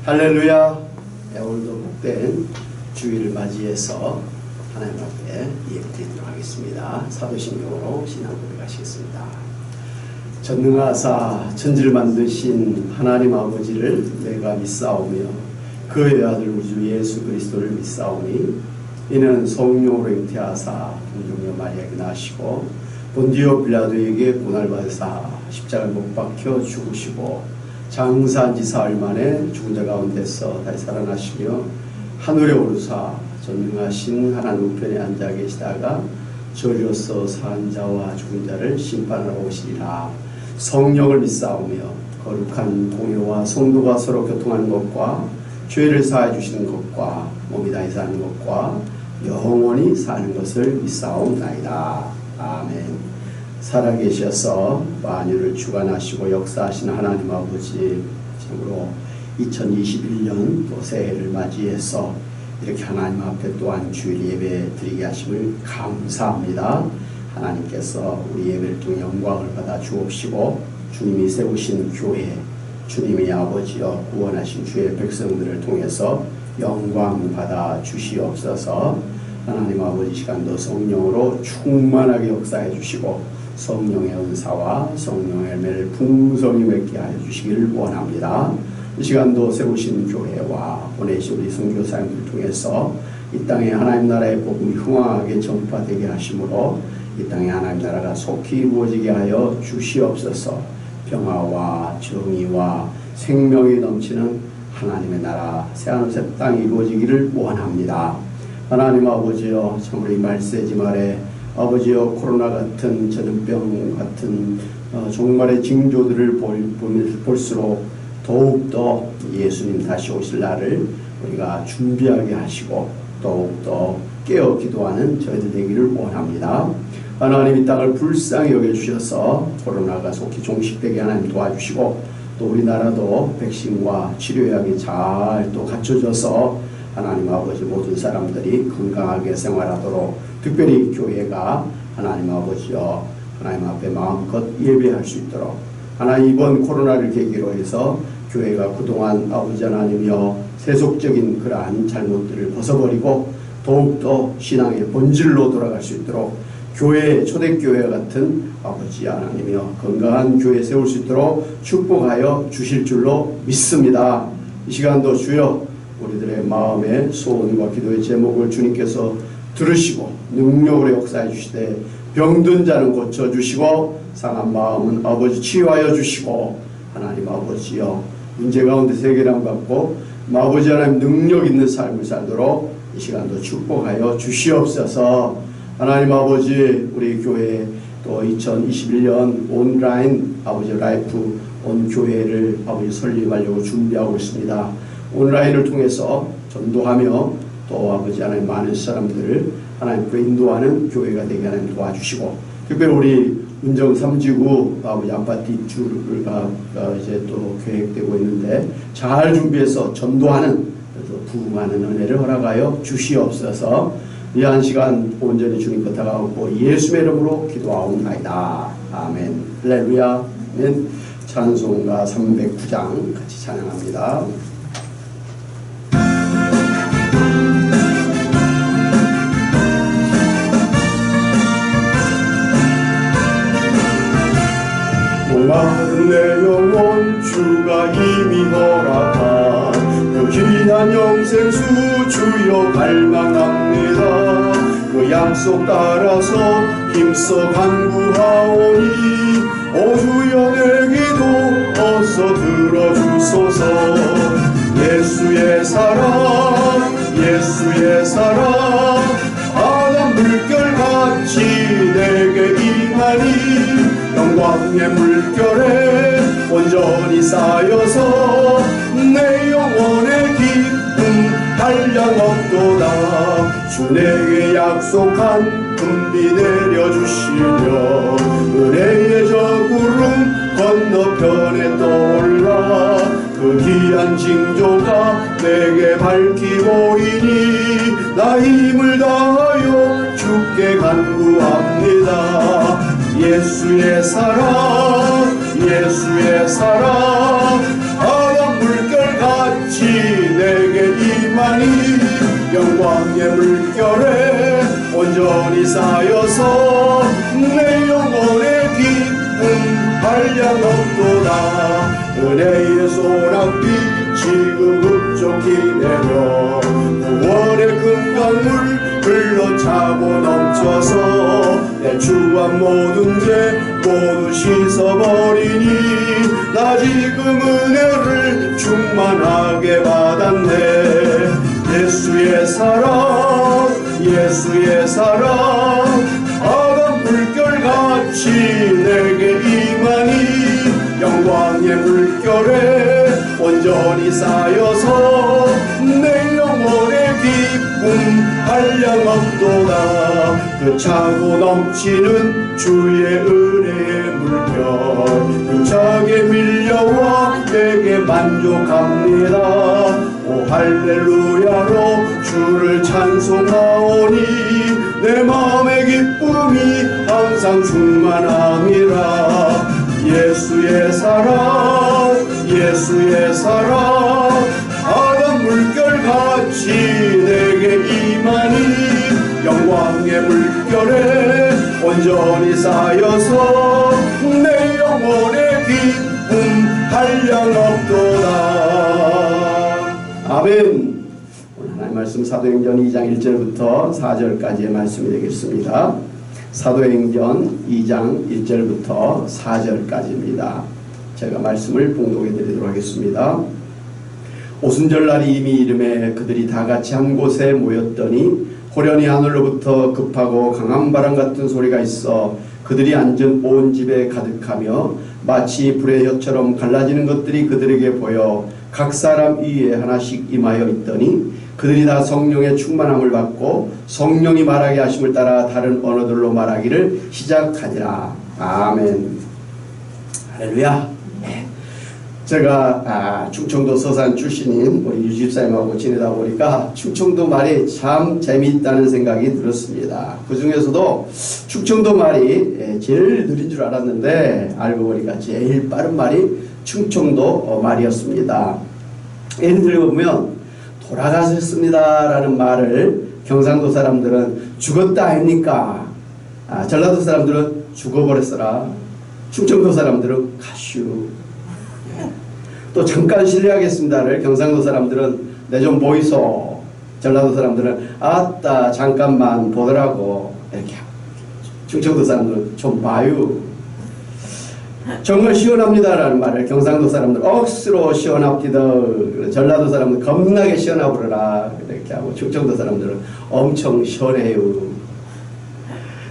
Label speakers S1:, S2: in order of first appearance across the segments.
S1: 할렐루야. 오늘도 복된 주일을 맞이해서 하나님 앞에 예배드리도록 하겠습니다. 사도신경으로 신앙 고백하시겠습니다. 전능하사 천지를 만드신 하나님 아버지를 내가 믿사오며 그의 아들 우리 주 예수 그리스도를 믿사오니 이는 성령으로 잉태하사 동정녀 마리아에게 나시고 본디오 빌라도에게 고난을 받으사 십자가에 못 박혀 죽으시고 장사한 지 사흘 만에 죽은 자 가운데서 다시 살아나시며 하늘에 오르사 전능하신 하나님 우편에 앉아 계시다가 저리로서 산 자와 죽은 자를 심판하러 오시리라. 성령을 믿사오며 거룩한 공회와 성도가 서로 교통하는 것과 죄를 사해 주시는 것과 몸이 다히 사는 것과 영원히 사는 것을 믿사옵나이다. 아멘. 살아계셔서 만유를 주관하시고 역사하시는 하나님 아버지, 참으로 2021년 또 새해를 맞이해서 이렇게 하나님 앞에 또한 주일 예배 드리게 하심을 감사합니다. 하나님께서 우리 예배를 통해 영광을 받아 주옵시고 주님이 세우신 교회, 주님의 아버지여 구원하신 주의 백성들을 통해서 영광 받아 주시옵소서. 하나님 아버지 시간도 성령으로 충만하게 역사해 주시고 성령의 은사와 성령의 열매를 풍성히 맺게 하여 주시기를 원합니다. 이 시간도 세우신 교회와 보내신 우리 선교사님들 통해서 이 땅에 하나님 나라의 복음이 흥황하게 전파되게 하심으로 이 땅에 하나님 나라가 속히 이루어지게 하여 주시옵소서. 평화와 정의와 생명이 넘치는 하나님의 나라 새하늘 새 땅이 이루어지기를 원합니다. 하나님 아버지여, 참으로 이 말세지 말에 아버지여 코로나 같은 전염병 같은 종말의 징조들을 볼수록 더욱더 예수님 다시 오실 날을 우리가 준비하게 하시고 더욱더 깨어 기도하는 저희들 되기를 원합니다. 하나님 이 땅을 불쌍히 여겨주셔서 코로나가 속히 종식되게 하나님 도와주시고 또 우리나라도 백신과 치료약이 잘 또 갖춰져서 하나님 아버지 모든 사람들이 건강하게 생활하도록 특별히 교회가 하나님 아버지여 하나님 앞에 마음껏 예배할 수 있도록 하나님 이번 코로나를 계기로 해서 교회가 그동안 아버지 하나님이여 세속적인 그러한 잘못들을 벗어버리고 더욱더 신앙의 본질로 돌아갈 수 있도록 교회 초대교회 같은 아버지 하나님이여 건강한 교회 세울 수 있도록 축복하여 주실 줄로 믿습니다. 이 시간도 주여 우리들의 마음의 소원과 기도의 제목을 주님께서 들으시고 능력으로 역사해 주시되 병든 자는 고쳐주시고 상한 마음은 아버지 치유하여 주시고 하나님 아버지여 문제 가운데 세계랑 받고 아버지 하나님 능력 있는 삶을 살도록 이 시간도 축복하여 주시옵소서. 하나님 아버지 우리 교회 또 2021년 온라인 아버지 라이프 온 교회를 아버지 설립하려고 준비하고 있습니다. 온라인을 통해서 전도하며 또 아버지 하나님 많은 사람들을 하나님께 인도하는 교회가 되게 하나님 도와주시고 특별히 우리 운정 3지구 아버지 아파트 입주가 이제 또 계획되고 있는데 잘 준비해서 전도하는 부흥하는 은혜를 허락하여 주시옵소서. 이 한 시간 온전히 주님 것 다가오고 예수의 이름으로 기도하옵나이다. 아멘. 할렐루야. 아멘. 찬송가 309장 같이 찬양합니다. 목마른 내 영혼 주가 이미 허락한 그 귀한 영생수 주여 갈망합니다. 그 약속 따라서 힘써 간구하오니 오 주여 내 기도 어서 들어주소서. 예수의 사랑 예수의 사랑 바다 물결같이 내게 임하니 영광의 물결에 온전히 쌓여서 내 영혼의 기쁨 한량없도다. 주 내게 약속한 금비 내려주시며 은혜의 저 구름 건너편에 떠올라 그 귀한 징조가 내게 밝히 보이니 나 힘을 다하여 주께 간구합니다. 예수의 사랑 예수의 사랑 바다 물결같이 물결에 온전히 쌓여서 내 영혼의 기쁨 한량없도다. 은혜의 소낙빛이 급속히 내려 구원의 금강물 흘러차고 넘쳐서 내 추한 모든 죄 모두 씻어버리니 나 지금 은혜를 충만하게 받았네. 예수의 사랑 예수의 사랑 아간 물결같이 내게 임하니 영광의 물결에 온전히 쌓여서 내 영혼의 기쁨 한량없도다. 그 차고 넘치는 주의 은혜의 물결 힘차게 밀려와 내게 만족합니다. 오 할렐루야로 주를 찬송하오니 내 마음의 기쁨이 항상 충만함이라. 예수의 사랑 예수의 사랑 아간 물결같이 내게 임하니 영광의 물결에 온전히 쌓여서 내 영혼의 기쁨 한량없도다. 아멘. 오늘 하나님 말씀 사도행전 2장 1절부터 4절까지의 말씀이 되겠습니다. 사도행전 2장 1절부터 4절까지입니다. 제가 말씀을 봉독해 드리도록 하겠습니다. 오순절날이 이미 이름에 그들이 다 같이 한 곳에 모였더니 호련히 하늘로부터 급하고 강한 바람 같은 소리가 있어 그들이 앉은 온 집에 가득하며 마치 불의 혀처럼 갈라지는 것들이 그들에게 보여 각 사람 위에 하나씩 임하여 있더니 그들이 다 성령의 충만함을 받고 성령이 말하게 하심을 따라 다른 언어들로 말하기를 시작하니라. 아멘. 할렐루야. 제가 충청도 서산 출신인 우리 유집사님하고 지내다 보니까 충청도 말이 참 재미있다는 생각이 들었습니다. 그 중에서도 충청도 말이 제일 느린 줄 알았는데 알고 보니까 제일 빠른 말이 충청도 말이었습니다. 예를 들어보면 돌아가셨습니다 라는 말을 경상도 사람들은 죽었다 아닙니까? 전라도 사람들은 죽어버렸어라. 충청도 사람들은 가슈. 또 잠깐 실례하겠습니다를 경상도 사람들은 내 좀 보이소. 전라도 사람들은 아따 잠깐만 보더라고. 이렇게 하고 충청도 사람들은 좀 봐요. 정말 시원합니다 라는 말을 경상도 사람들 억수로 시원합디다. 전라도 사람들 겁나게 시원하부러라 이렇게 하고 충청도 사람들은 엄청 시원해요.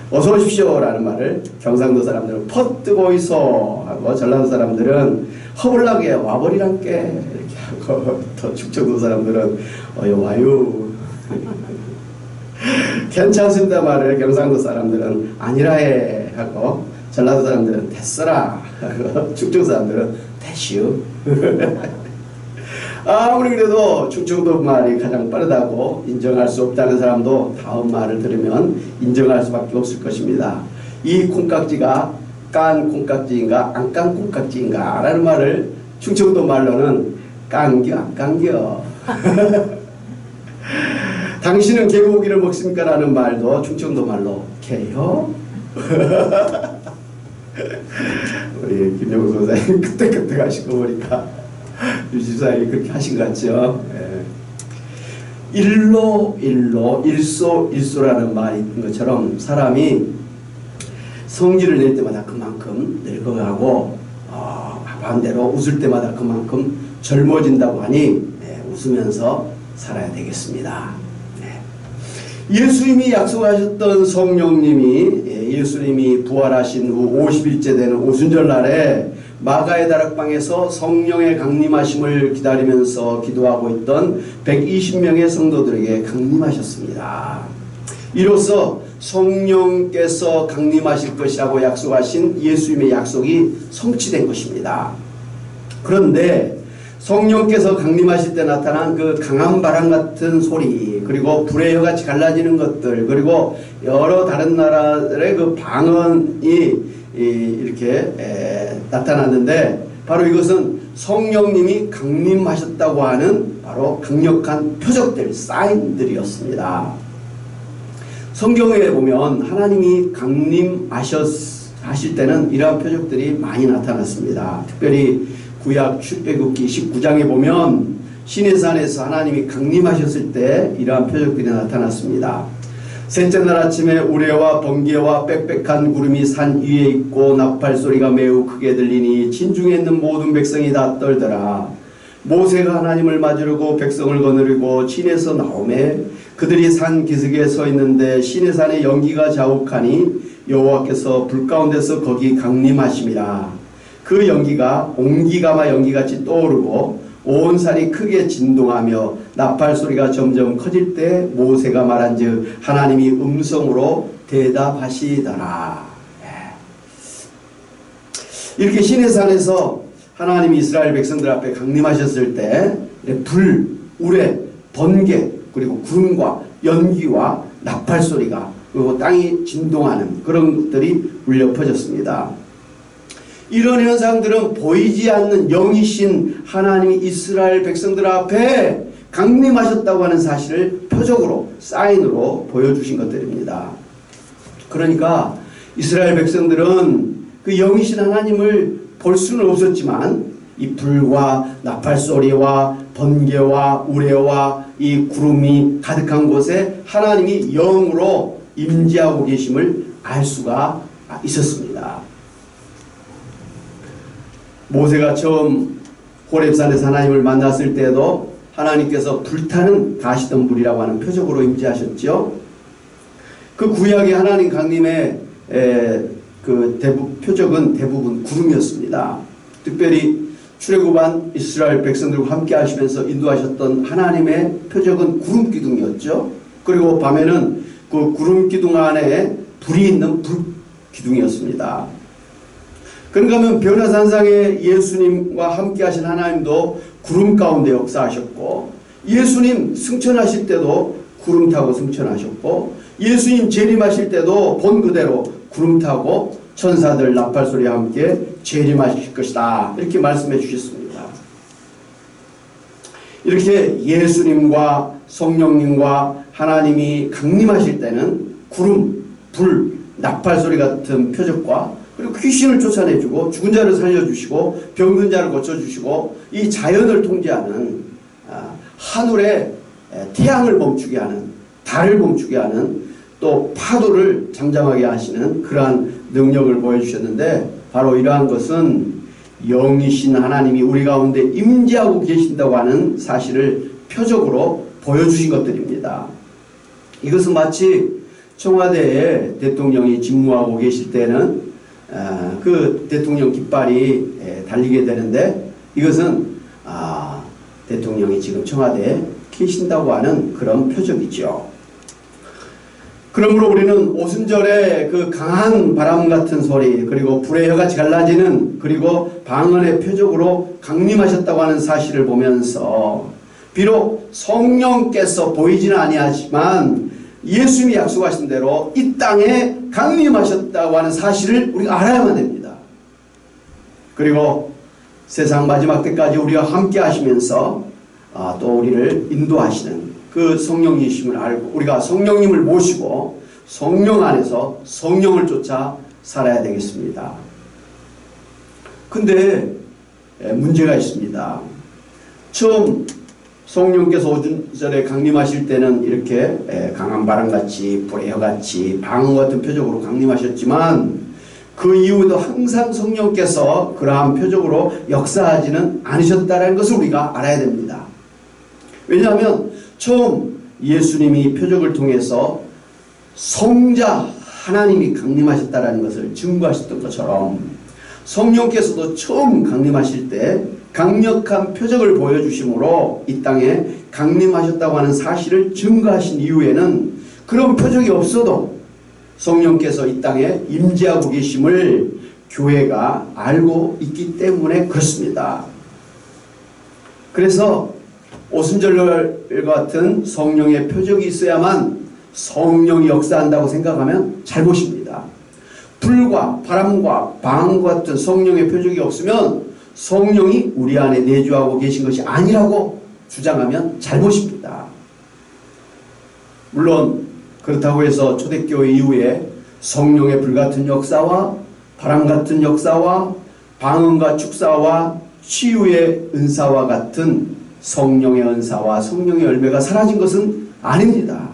S1: 어서 오십시오 라는 말을 경상도 사람들은 퍼 뜨고 있어 하고 전라도 사람들은 허블나게 와버리란께 이렇게 하고 또 충청도 사람들은 와요. 괜찮습니다 말을 경상도 사람들은 아니라해 하고 전라도 사람들은 됐어라 하고 충청 사람들은 됐슈. 아무리 그래도 충청도 말이 가장 빠르다고 인정할 수 없다는 사람도 다음 말을 들으면 인정할 수밖에 없을 것입니다. 이 콩깍지가 깐 콩깍지인가 안 깐 콩깍지인가 라는 말을 충청도 말로는 깐겨 안 깐겨. 당신은 개고기를 먹습니까? 라는 말도 충청도 말로 개요. 우리 김영우 선생님 그때 하시고 보니까 유지사님이 그렇게 하신 것 같죠. 예. 일소라는 말이 있는 것처럼 사람이 성질을 낼 때마다 그만큼 늙어가고 반대로 웃을 때마다 그만큼 젊어진다고 하니 웃으면서 살아야 되겠습니다. 예수님이 약속하셨던 성령님이 예수님이 부활하신 후 50일째 되는 오순절날에 마가의 다락방에서 성령의 강림하심을 기다리면서 기도하고 있던 120명의 성도들에게 강림하셨습니다. 이로써 성령께서 강림하실 것이라고 약속하신 예수님의 약속이 성취된 것입니다. 그런데 성령께서 강림하실 때 나타난 그 강한 바람 같은 소리, 그리고 불의 혀같이 갈라지는 것들, 그리고 여러 다른 나라들의 그 방언이 이렇게 나타났는데, 바로 이것은 성령님이 강림하셨다고 하는 바로 강력한 표적들, 사인들이었습니다. 성경에 보면 하나님이 강림하실 때는 이러한 표적들이 많이 나타났습니다. 특별히 구약 출애굽기 19장에 보면 시내산에서 하나님이 강림하셨을 때 이러한 표적들이 나타났습니다. 셋째 날 아침에 우레와 번개와 빽빽한 구름이 산 위에 있고 나팔 소리가 매우 크게 들리니 진중에 있는 모든 백성이 다 떨더라. 모세가 하나님을 맞으려고 백성을 거느리고 시내에서 나오매 그들이 산 기슭에 서 있는데 시내산의 연기가 자욱하니 여호와께서 불 가운데서 거기 강림하심이라. 그 연기가 옹기가마 연기같이 떠오르고 온 산이 크게 진동하며 나팔 소리가 점점 커질 때 모세가 말한즉 하나님이 음성으로 대답하시더라. 이렇게 시내산에서 하나님이 이스라엘 백성들 앞에 강림하셨을 때 불, 우레, 번개 그리고 구름과 연기와 나팔 소리가 그리고 땅이 진동하는 그런 것들이 울려 퍼졌습니다. 이런 현상들은 보이지 않는 영이신 하나님이 이스라엘 백성들 앞에 강림하셨다고 하는 사실을 표적으로 사인으로 보여주신 것들입니다. 그러니까 이스라엘 백성들은 그 영이신 하나님을 볼 수는 없었지만 이 불과 나팔 소리와 번개와 우레와 이 구름이 가득한 곳에 하나님이 영으로 임재하고 계심을 알 수가 있었습니다. 모세가 처음 호렙산에서 하나님을 만났을 때도 하나님께서 불타는 가시덤불이라고 하는 표적으로 임재하셨죠. 그 구약의 하나님 강림의 표적은 대부분 구름이었습니다. 특별히 출애굽한 이스라엘 백성들과 함께 하시면서 인도하셨던 하나님의 표적은 구름 기둥이었죠. 그리고 밤에는 그 구름 기둥 안에 불이 있는 불 기둥이었습니다. 그런가 하면 변화산상에 예수님과 함께 하신 하나님도 구름 가운데 역사하셨고 예수님 승천하실 때도 구름 타고 승천하셨고 예수님 재림하실 때도 본 그대로 구름 타고 천사들 나팔 소리와 함께 재림하실 것이다 이렇게 말씀해 주셨습니다. 이렇게 예수님과 성령님과 하나님이 강림하실 때는 구름, 불, 나팔 소리 같은 표적과 그리고 귀신을 쫓아내주고 죽은 자를 살려주시고 병든 자를 고쳐주시고 이 자연을 통제하는 하늘의 태양을 멈추게 하는 달을 멈추게 하는 또 파도를 잠잠하게 하시는 그러한 능력을 보여주셨는데 바로 이러한 것은 영이신 하나님이 우리 가운데 임재하고 계신다고 하는 사실을 표적으로 보여주신 것들입니다. 이것은 마치 청와대에 대통령이 직무하고 계실 때는 그 대통령 깃발이 달리게 되는데 이것은 대통령이 지금 청와대에 계신다고 하는 그런 표적이죠. 그러므로 우리는 오순절에 그 강한 바람 같은 소리 그리고 불의 혀같이 갈라지는 그리고 방언의 표적으로 강림하셨다고 하는 사실을 보면서 비록 성령께서 보이지는 아니하지만 예수님이 약속하신 대로 이 땅에 강림하셨다고 하는 사실을 우리가 알아야만 됩니다. 그리고 세상 마지막 때까지 우리와 함께 하시면서 또 우리를 인도하시는 그 성령이심을 알고 우리가 성령님을 모시고 성령 안에서 성령을 쫓아 살아야 되겠습니다. 근데 문제가 있습니다. 처음 성령께서 오순절에 강림하실 때는 이렇게 강한 바람같이 불의 혀같이 방언 같은 표적으로 강림하셨지만 그 이후에도 항상 성령께서 그러한 표적으로 역사하지는 않으셨다는 것을 우리가 알아야 됩니다. 왜냐하면 처음 예수님이 표적을 통해서 성자 하나님이 강림하셨다는 것을 증거하셨던 것처럼 성령께서도 처음 강림하실 때 강력한 표적을 보여주심으로 이 땅에 강림하셨다고 하는 사실을 증거하신 이후에는 그런 표적이 없어도 성령께서 이 땅에 임재하고 계심을 교회가 알고 있기 때문에 그렇습니다. 그래서 오순절 같은 성령의 표적이 있어야만 성령이 역사한다고 생각하면 잘못입니다. 불과 바람과 방언과 같은 성령의 표적이 없으면 성령이 우리 안에 내주하고 계신 것이 아니라고 주장하면 잘못입니다. 물론 그렇다고 해서 초대교회 이후에 성령의 불같은 역사와 바람같은 역사와 방언과 축사와 치유의 은사와 같은 성령의 은사와 성령의 열매가 사라진 것은 아닙니다.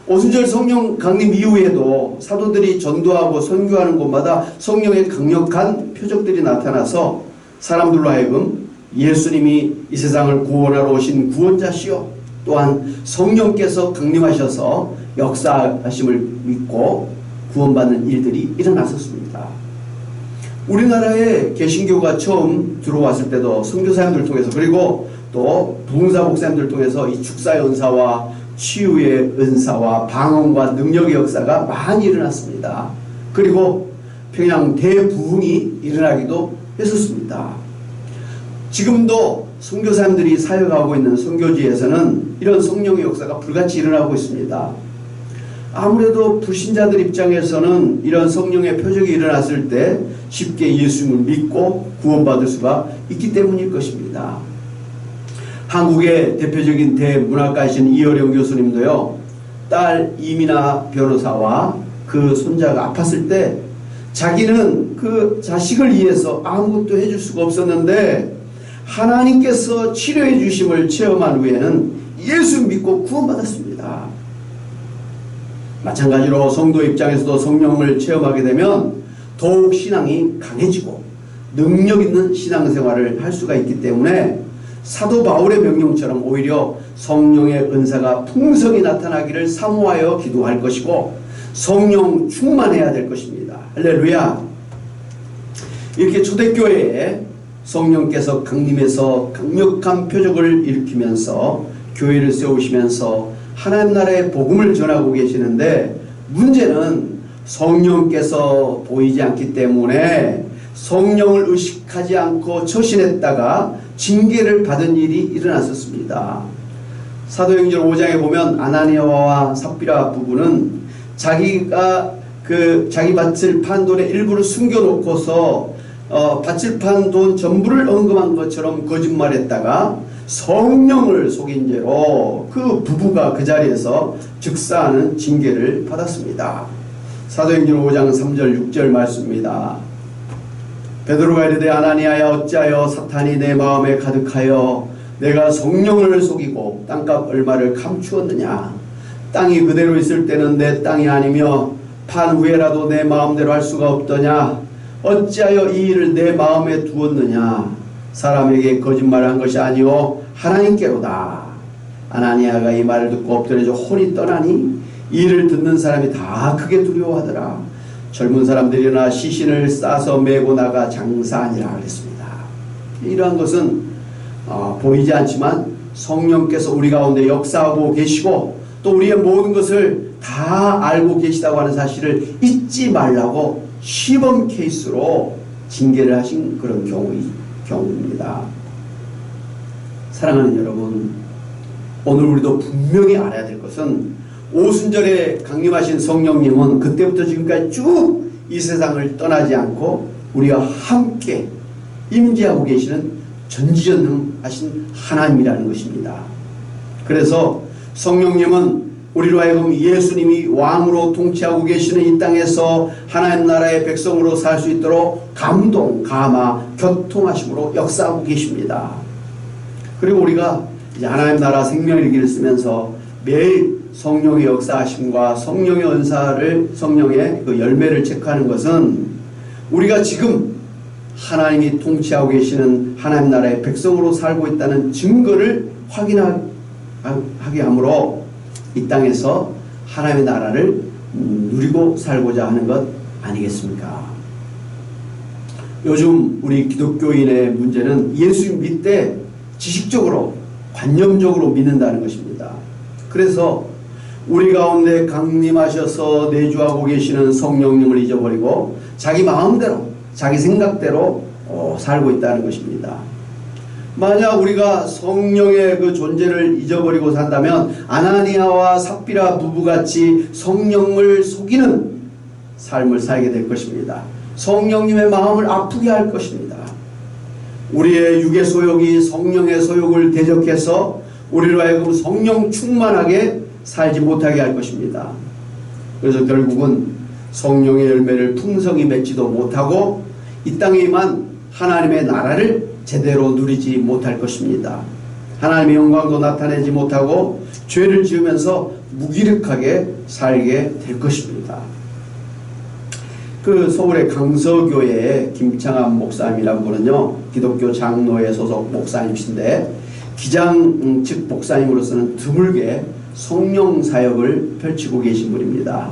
S1: 오순절 성령 강림 이후에도 사도들이 전도하고 선교하는 곳마다 성령의 강력한 표적들이 나타나서 사람들로 하여금 예수님이 이 세상을 구원하러 오신 구원자시요 또한 성령께서 강림하셔서 역사하심을 믿고 구원받는 일들이 일어났었습니다. 우리나라에 개신교가 처음 들어왔을 때도 선교사님들 통해서 그리고 또 부흥사 목사님들 통해서 이 축사의 은사와 치유의 은사와 방언과 능력의 역사가 많이 일어났습니다. 그리고 평양 대부흥이 일어나기도 했었습니다. 지금도 선교사님들이 사역하고 있는 선교지에서는 이런 성령의 역사가 불같이 일어나고 있습니다. 아무래도 불신자들 입장에서는 이런 성령의 표적이 일어났을 때 쉽게 예수님을 믿고 구원받을 수가 있기 때문일 것입니다. 한국의 대표적인 대문학가이신 이어령 교수님도요, 딸 이민아 변호사와 그 손자가 아팠을 때 자기는 그 자식을 위해서 아무것도 해줄 수가 없었는데 하나님께서 치료해 주심을 체험한 후에는 예수 믿고 구원받았습니다. 마찬가지로 성도 입장에서도 성령을 체험하게 되면 더욱 신앙이 강해지고 능력 있는 신앙생활을 할 수가 있기 때문에 사도 바울의 명령처럼 오히려 성령의 은사가 풍성히 나타나기를 사모하여 기도할 것이고 성령 충만해야 될 것입니다. 할렐루야. 이렇게 초대교회에 성령께서 강림해서 강력한 표적을 일으키면서 교회를 세우시면서 하나님 나라의 복음을 전하고 계시는데 문제는 성령께서 보이지 않기 때문에 성령을 의식하지 않고 처신했다가 징계를 받은 일이 일어났었습니다. 사도행전 5장에 보면 아나니아와 삽비라 부부는 자기가 자기 밭을 판 돈의 일부를 숨겨놓고서 밭을 판 돈 전부를 언급한 것처럼 거짓말했다가 성령을 속인 죄로 그 부부가 그 자리에서 즉사하는 징계를 받았습니다. 사도행전 5장 3절 6절 말씀입니다. 베드로가 이르되 아나니아야 어찌하여 사탄이 내 마음에 가득하여 내가 성령을 속이고 땅값 얼마를 감추었느냐. 땅이 그대로 있을 때는 내 땅이 아니며 판 후에라도 내 마음대로 할 수가 없더냐. 어찌하여 이 일을 내 마음에 두었느냐. 사람에게 거짓말한 것이 아니오 하나님께로다. 아나니아가 이 말을 듣고 엎드려져 혼이 떠나니 이 일을 듣는 사람이 다 크게 두려워하더라. 젊은 사람들이나 시신을 싸서 메고 나가 장사하니라 그랬습니다. 이러한 것은 보이지 않지만 성령께서 우리 가운데 역사하고 계시고 또 우리의 모든 것을 다 알고 계시다고 하는 사실을 잊지 말라고 시범 케이스로 징계를 하신 그런 경우입니다. 사랑하는 여러분, 오늘 우리도 분명히 알아야 될 것은 오순절에 강림하신 성령님은 그때부터 지금까지 쭉 이 세상을 떠나지 않고 우리와 함께 임재하고 계시는 전지전능하신 하나님이라는 것입니다. 그래서 성령님은 우리로 하여금 예수님이 왕으로 통치하고 계시는 이 땅에서 하나님 나라의 백성으로 살 수 있도록 감동, 감화, 교통하심으로 역사하고 계십니다. 그리고 우리가 이제 하나님 나라 생명일기를 쓰면서 매일 성령의 역사하심과 성령의 은사를, 성령의 그 열매를 체크하는 것은 우리가 지금 하나님이 통치하고 계시는 하나님 나라의 백성으로 살고 있다는 증거를 확인하게 함으로 이 땅에서 하나님의 나라를 누리고 살고자 하는 것 아니겠습니까? 요즘 우리 기독교인의 문제는 예수 믿되 지식적으로 관념적으로 믿는다는 것입니다. 그래서 우리 가운데 강림하셔서 내주하고 계시는 성령님을 잊어버리고 자기 마음대로 자기 생각대로 살고 있다는 것입니다. 만약 우리가 성령의 그 존재를 잊어버리고 산다면 아나니아와 삽비라 부부같이 성령을 속이는 삶을 살게 될 것입니다. 성령님의 마음을 아프게 할 것입니다. 우리의 육의 소욕이 성령의 소욕을 대적해서 우리로 하여금 성령 충만하게 살지 못하게 할 것입니다. 그래서 결국은 성령의 열매를 풍성히 맺지도 못하고 이 땅에만 하나님의 나라를 제대로 누리지 못할 것입니다. 하나님의 영광도 나타내지 못하고 죄를 지으면서 무기력하게 살게 될 것입니다. 그 서울의 강서교회의 김창환 목사님이라는 분은요, 기독교 장로회 소속 목사님이신데 기장 측 목사님으로서는 드물게 성령 사역을 펼치고 계신 분입니다.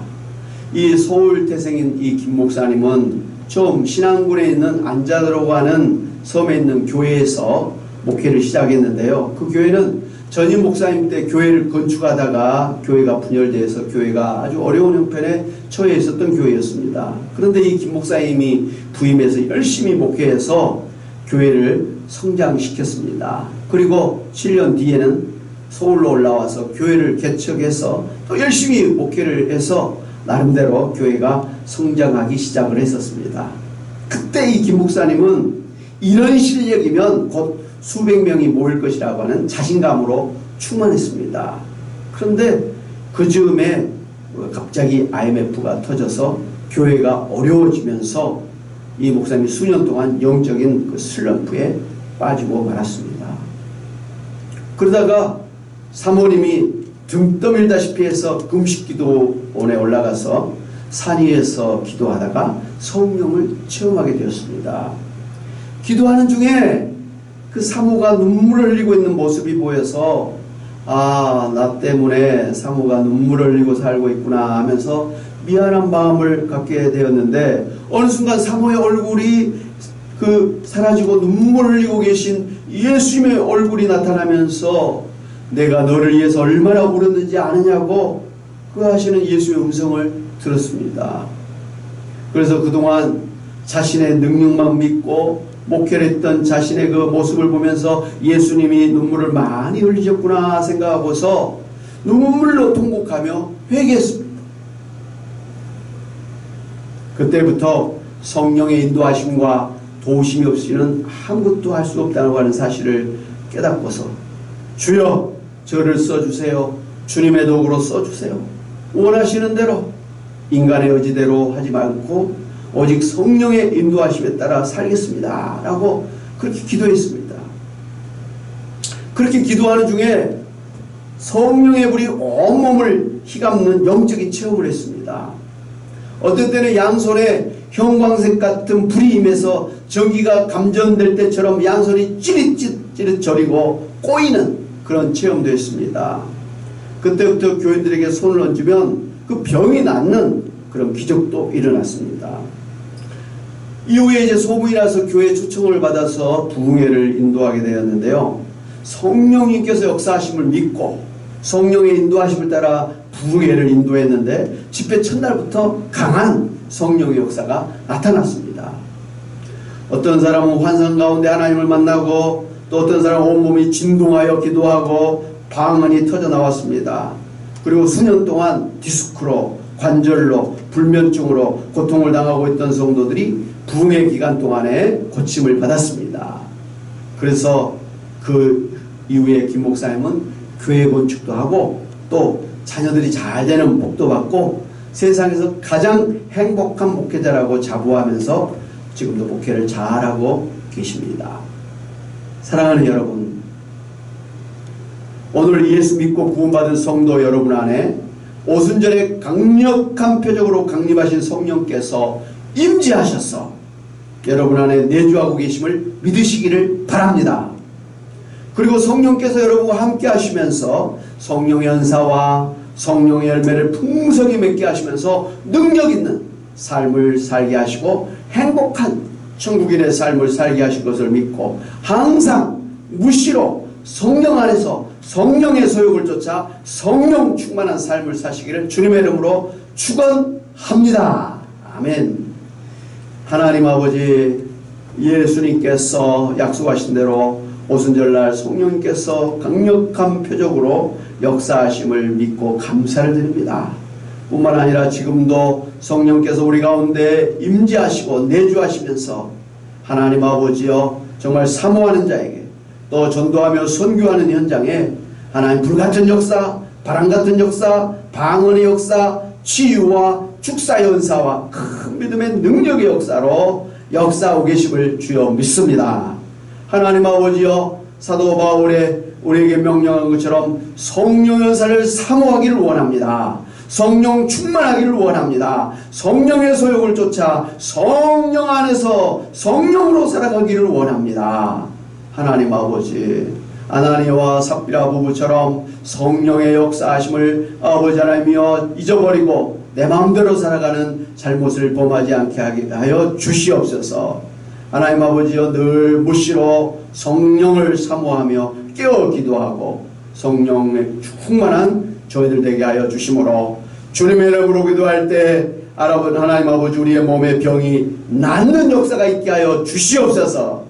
S1: 이 서울 태생인 이 김 목사님은 처음 신안군에 있는 안자로라고 하는 섬에 있는 교회에서 목회를 시작했는데요. 그 교회는 전임 목사님 때 교회를 건축하다가 교회가 분열돼서 교회가 아주 어려운 형편에 처해 있었던 교회였습니다. 그런데 이 김 목사님이 부임해서 열심히 목회해서 교회를 성장시켰습니다. 그리고 7년 뒤에는 서울로 올라와서 교회를 개척해서 또 열심히 목회를 해서 나름대로 교회가 성장하기 시작을 했었습니다. 그때 이 김 목사님은 이런 실력이면 곧 수백 명이 모일 것이라고 하는 자신감으로 충만했습니다. 그런데 그 즈음에 갑자기 IMF가 터져서 교회가 어려워지면서 이 목사님이 수년 동안 영적인 그 슬럼프에 빠지고 말았습니다. 그러다가 사모님이 등 떠밀다시피 해서 금식기도원에 올라가서 산 위에서 기도하다가 성령을 체험하게 되었습니다. 기도하는 중에 그 사모가 눈물을 흘리고 있는 모습이 보여서 나 때문에 사모가 눈물을 흘리고 살고 있구나 하면서 미안한 마음을 갖게 되었는데 어느 순간 사모의 얼굴이 사라지고 눈물을 흘리고 계신 예수님의 얼굴이 나타나면서 내가 너를 위해서 얼마나 울었는지 아느냐고 그 하시는 예수의 음성을 들었습니다. 그래서 그동안 자신의 능력만 믿고 목회를 했던 자신의 그 모습을 보면서 예수님이 눈물을 많이 흘리셨구나 생각하고서 눈물로 통곡하며 회개했습니다. 그때부터 성령의 인도하심과 도우심이 없이는 아무것도 할 수 없다고 하는 사실을 깨닫고서 주여 저를 써주세요. 주님의 도구로 써주세요. 원하시는 대로 인간의 의지대로 하지 말고 오직 성령의 인도하심에 따라 살겠습니다 라고 그렇게 기도했습니다. 그렇게 기도하는 중에 성령의 불이 온몸을 휘감는 영적인 체험을 했습니다. 어떤 때는 양손에 형광색 같은 불이 임해서 전기가 감전될 때처럼 양손이 찌릿찌릿 저리고 꼬이는 그런 체험도 했습니다. 그때부터 교인들에게 손을 얹으면 그 병이 낫는 그런 기적도 일어났습니다. 이후에 이제 소문이 나서 교회 초청을 받아서 부흥회를 인도하게 되었는데요. 성령님께서 역사하심을 믿고 성령의 인도하심을 따라 부흥회를 인도했는데 집회 첫날부터 강한 성령의 역사가 나타났습니다. 어떤 사람은 환상 가운데 하나님을 만나고 또 어떤 사람은 온몸이 진동하여 기도하고 방언이 터져 나왔습니다. 그리고 수년 동안 디스크로 관절로 불면증으로 고통을 당하고 있던 성도들이 부흥회 기간 동안에 고침을 받았습니다. 그래서 그 이후에 김 목사님은 교회 건축도 하고 또 자녀들이 잘 되는 복도 받고 세상에서 가장 행복한 목회자라고 자부하면서 지금도 목회를 잘하고 계십니다. 사랑하는 여러분, 오늘 예수 믿고 구원받은 성도 여러분 안에 오순절에 강력한 표적으로 강림하신 성령께서 임재하셔서 여러분 안에 내주하고 계심을 믿으시기를 바랍니다. 그리고 성령께서 여러분과 함께 하시면서 성령의 연사와 성령의 열매를 풍성히 맺게 하시면서 능력 있는 삶을 살게 하시고 행복한 천국인의 삶을 살게 하실 것을 믿고 항상 무시로 성령 안에서 성령의 소욕을 쫓아 성령 충만한 삶을 사시기를 주님의 이름으로 축원합니다. 아멘. 하나님 아버지, 예수님께서 약속하신 대로 오순절날 성령님께서 강력한 표적으로 역사하심을 믿고 감사를 드립니다. 뿐만 아니라 지금도 성령께서 우리 가운데 임재하시고 내주하시면서 하나님 아버지여 정말 사모하는 자에게 또 전도하며 선교하는 현장에 하나님 불같은 역사, 바람같은 역사, 방언의 역사, 치유와 축사연사와 큰 믿음의 능력의 역사로 역사하고 계심을 주여 믿습니다. 하나님 아버지여, 사도 바울의 우리에게 명령한 것처럼 성령 연사를 사모하기를 원합니다. 성령 충만하기를 원합니다. 성령의 소욕을 쫓아 성령 안에서 성령으로 살아가기를 원합니다. 하나님 아버지, 아나니아와 삽비라 부부처럼 성령의 역사하심을 아버지 하나님이여 잊어버리고 내 마음대로 살아가는 잘못을 범하지 않게 하여 주시옵소서. 하나님 아버지여, 늘 무시로 성령을 사모하며 깨어 기도하고 성령의 충만한 저희들 되게 하여 주심으로 주님의 이름으로 기도할 때 하나님 아버지, 우리의 몸의 병이 낫는 역사가 있게 하여 주시옵소서.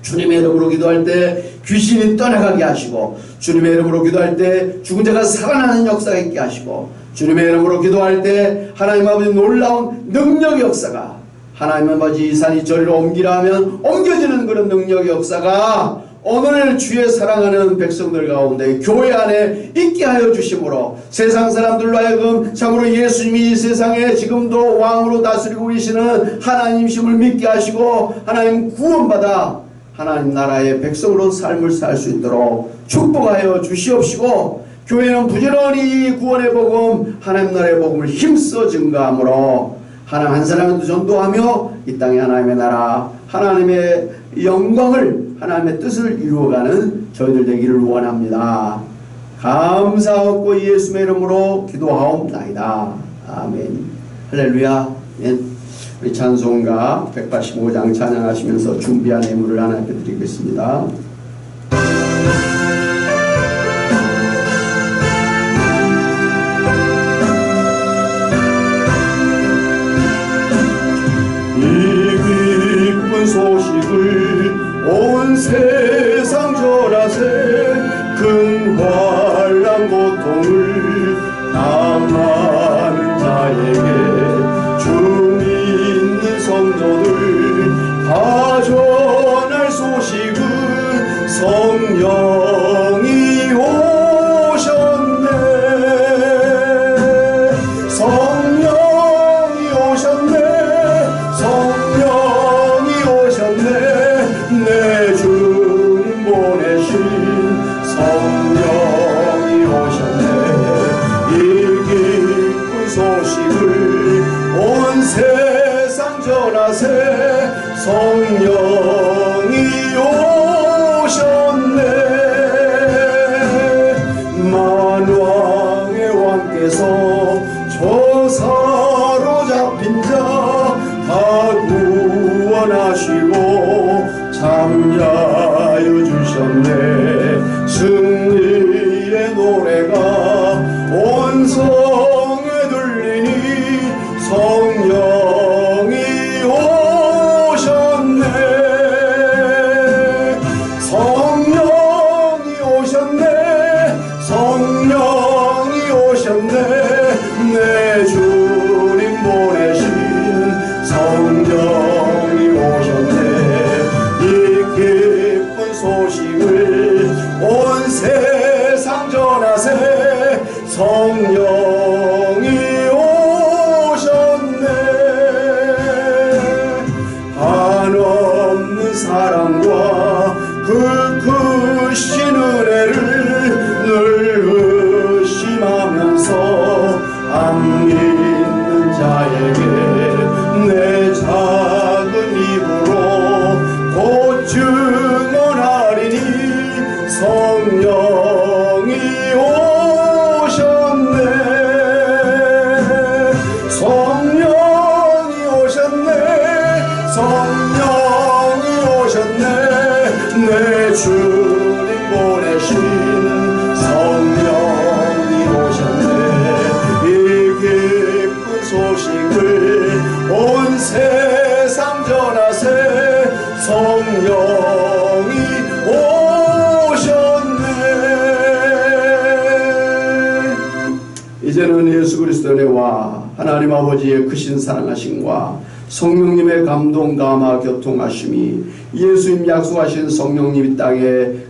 S1: 주님의 이름으로 기도할 때 귀신이 떠나가게 하시고, 주님의 이름으로 기도할 때 죽은 자가 살아나는 역사가 있게 하시고, 주님의 이름으로 기도할 때 하나님 아버지 놀라운 능력의 역사가, 하나님 아버지 이 산이 저리로 옮기라 하면 옮겨지는 그런 능력의 역사가 오늘 주의 사랑하는 백성들 가운데 교회 안에 있게 하여 주심으로 세상 사람들로 하여금 참으로 예수님이 이 세상에 지금도 왕으로 다스리고 계시는 하나님심을 믿게 하시고, 하나님 구원받아 하나님 나라의 백성으로 삶을 살 수 있도록 축복하여 주시옵시고, 교회는 부지런히 구원의 복음, 하나님 나라의 복음을 힘써 증가함으로 하나님 한 사람도 전도하며 이 땅에 하나님의 나라, 하나님의 영광을, 하나님의 뜻을 이루어가는 저희들 되기를 원합니다. 감사하고 예수의 이름으로 기도하옵나이다. 아멘. 할렐루야. 우리 찬송가 185장 찬양하시면서 준비한 예물을 하나님께 드리겠습니다. 소식을 온 세상 전하세. 큰 환난 고통을 당하는 자에게 주 믿는 성도들 다 전할 소식은 성령이 오셨네. 성령이 오셨네. 내 주님 보내신 성령이 오셨네. 이 기쁜 소식을 온 세상 전하세. 성령이 오셨네. 만왕의 왕께서 저 사로잡힌 자 다 구원하시고 잠자여 주셨네. 승리의 노래가 온 성에 들리니 성령이 오셨네. 성령이 오셨네. 성령이 오셨네. 내 주님 보내신 성령이 오셨네. 기쁜 소식을 온 세상 전하세. 성령이 오셨네. 한없는 사랑과 그 크신 은혜를 늘 의심하면서 안 믿는 자에게 내 작은 입으로 곧 증언하리니 성령이 오셨네. 성령이 오셨네. 성령이 오셨네. 내 주님 보내신 성령이 오셨네. 이 기쁜 소식을 온 세상 전하세. 성령이 오셨네. 이제는 예수 그리스도의 은혜와 하나님 아버지의 크신 사랑하심과 성령님의 감동 감화 교통하심이 예수님 약속하신 성령님 이 땅에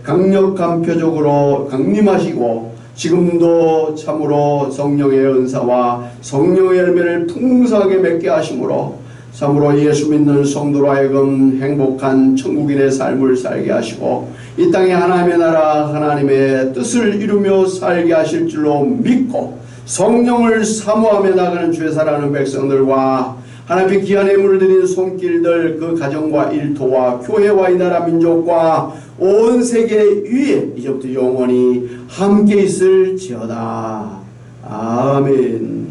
S1: 강력한 표적으로 강림하시고 지금도 참으로 성령의 은사와 성령의 열매를 풍성하게 맺게 하심으로 참으로 예수 믿는 성도로 하여금 행복한 천국인의 삶을 살게 하시고 이 땅에 하나님의 나라 하나님의 뜻을 이루며 살게 하실 줄로 믿고 성령을 사모하며 나가는 주의 사랑하는 백성들과 하나님의 귀한 예물을 드린 손길들 그 가정과 일터와 교회와 이 나라 민족과 온 세계 위에 이제부터 영원히 함께 있을지어다. 아멘.